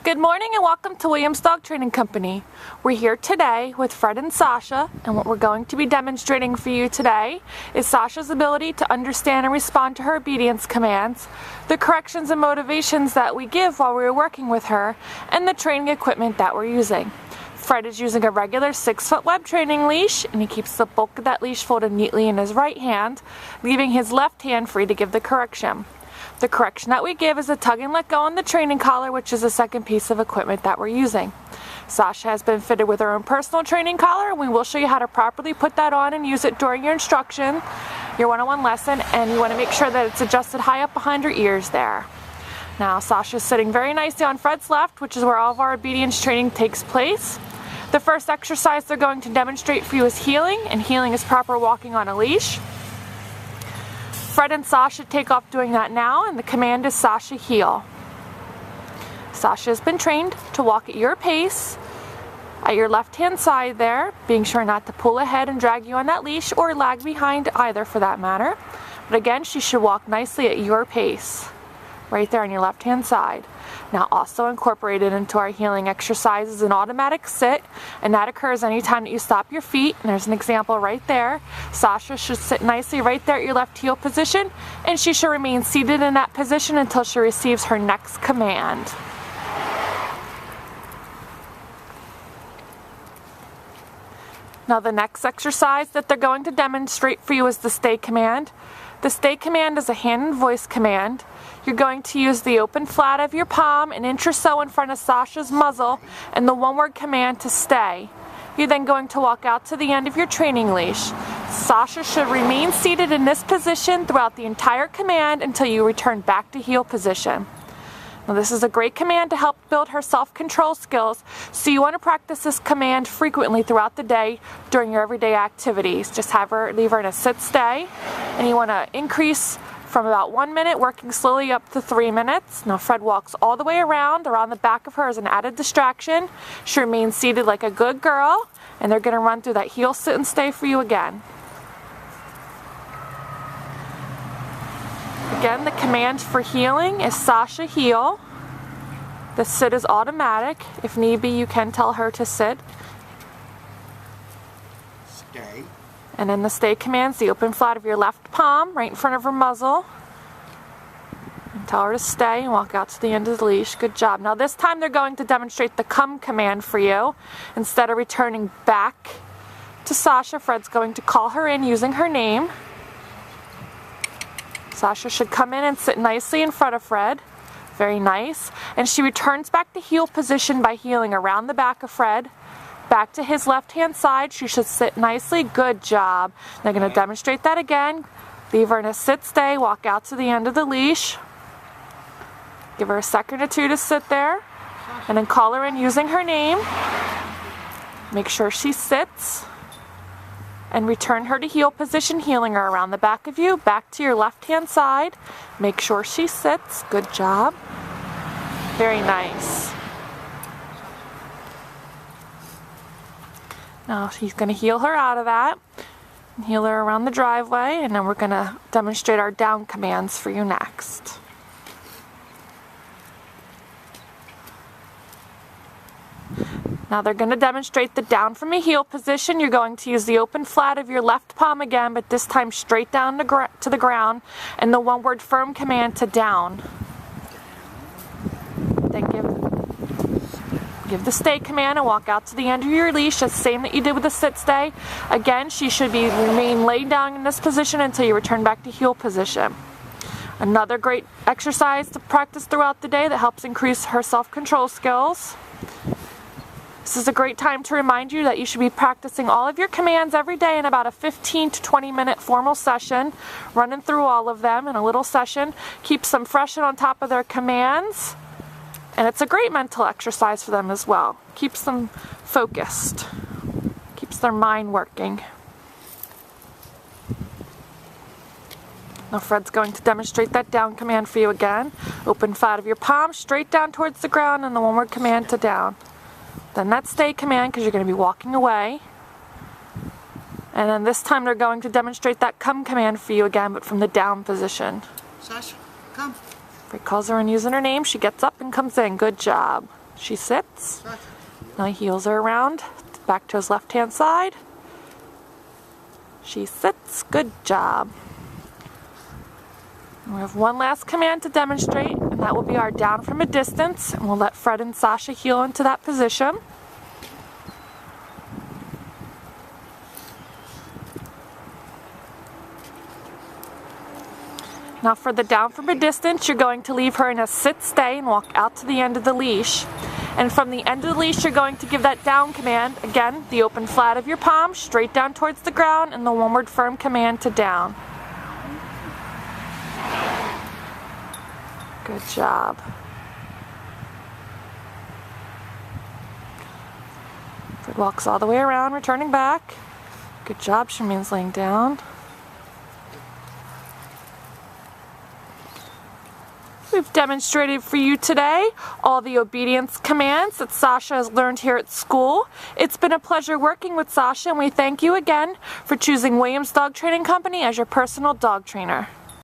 Good morning and welcome to Williams Dog Training Company. We're here today with Fred and Sasha, and what we're going to be demonstrating for you today is Sasha's ability to understand and respond to her obedience commands, the corrections and motivations that we give while we're working with her, and the training equipment that we're using. Fred is using a regular 6-foot web training leash, and he keeps the bulk of that leash folded neatly in his right hand, leaving his left hand free to give the correction. The correction that we give is a tug and let go on the training collar, which is the second piece of equipment that we're using. Sasha has been fitted with her own personal training collar, and we will show you how to properly put that on and use it during your instruction, your one-on-one lesson, and you want to make sure that it's adjusted high up behind her ears there. Now Sasha's sitting very nicely on Fred's left, which is where all of our obedience training takes place. The first exercise they're going to demonstrate for you is heeling, and heeling is proper walking on a leash. Fred and Sasha take off doing that now, and the command is Sasha heel. Sasha has been trained to walk at your pace, at your left-hand side there, being sure not to pull ahead and drag you on that leash or lag behind either for that matter. But again, she should walk nicely at your pace, right there on your left-hand side. Now also incorporated into our heeling exercise is an automatic sit, and that occurs anytime that you stop your feet, and there's an example right there. Sasha should sit nicely right there at your left heel position, and she should remain seated in that position until she receives her next command. Now the next exercise that they're going to demonstrate for you is the stay command. The stay command is a hand and voice command. You're going to use the open flat of your palm an inch or so in front of Sasha's muzzle and the one-word command to stay. You're then going to walk out to the end of your training leash. Sasha should remain seated in this position throughout the entire command until you return back to heel position. Now this is a great command to help build her self-control skills, so you want to practice this command frequently throughout the day during your everyday activities. Just leave her in a sit-stay, and you want to increase from about 1 minute, working slowly up to 3 minutes. Now Fred walks all the way around the back of her as an added distraction. She remains seated like a good girl, and they're going to run through that heel sit and stay for you again. Again, the command for heeling is Sasha heel. The sit is automatic. If need be, you can tell her to sit. Stay. And then the stay command's the open flat of your left palm right in front of her muzzle. And tell her to stay and walk out to the end of the leash. Good job. Now this time they're going to demonstrate the come command for you. Instead of returning back to Sasha, Fred's going to call her in using her name. Sasha should come in and sit nicely in front of Fred. Very nice. And she returns back to heel position by heeling around the back of Fred. Back to his left-hand side. She should sit nicely. Good job. They're going to demonstrate that again. Leave her in a sit-stay. Walk out to the end of the leash. Give her a second or two to sit there. And then call her in using her name. Make sure she sits. And return her to heel position, heeling her around the back of you, back to your left-hand side. Make sure she sits. Good job. Very nice. Now he's going to heel her out of that, and heel her around the driveway, and then we're going to demonstrate our down commands for you next. Now they're going to demonstrate the down from a heel position. You're going to use the open flat of your left palm again, but this time straight down to the ground, and the one-word firm command to down. Then give the stay command and walk out to the end of your leash, the same that you did with the sit stay. Again, she should remain laid down in this position until you return back to heel position. Another great exercise to practice throughout the day that helps increase her self-control skills. This is a great time to remind you that you should be practicing all of your commands every day in about a 15 to 20 minute formal session, running through all of them in a little session. Keeps them fresh and on top of their commands, and it's a great mental exercise for them as well. Keeps them focused, keeps their mind working. Now Fred's going to demonstrate that down command for you again. Open flat of your palm, straight down towards the ground, and the one-word command to down. Then that stay command, because you're going to be walking away. And then this time they're going to demonstrate that come command for you again, but from the down position. Sasha, come. Fred calls her in using her name. She gets up and comes in. Good job. She sits. Now heels her around, back to his left-hand side. She sits. Good job. We have one last command to demonstrate, and that will be our down from a distance, and we'll let Fred and Sasha heel into that position. Now for the down from a distance, you're going to leave her in a sit-stay and walk out to the end of the leash. And from the end of the leash, you're going to give that down command. Again, the open flat of your palm, straight down towards the ground, and the one-word firm command to down. Good job. Fred walks all the way around, returning back. Good job, she remains laying down. We've demonstrated for you today all the obedience commands that Sasha has learned here at school. It's been a pleasure working with Sasha, and we thank you again for choosing Williams Dog Training Company as your personal dog trainer.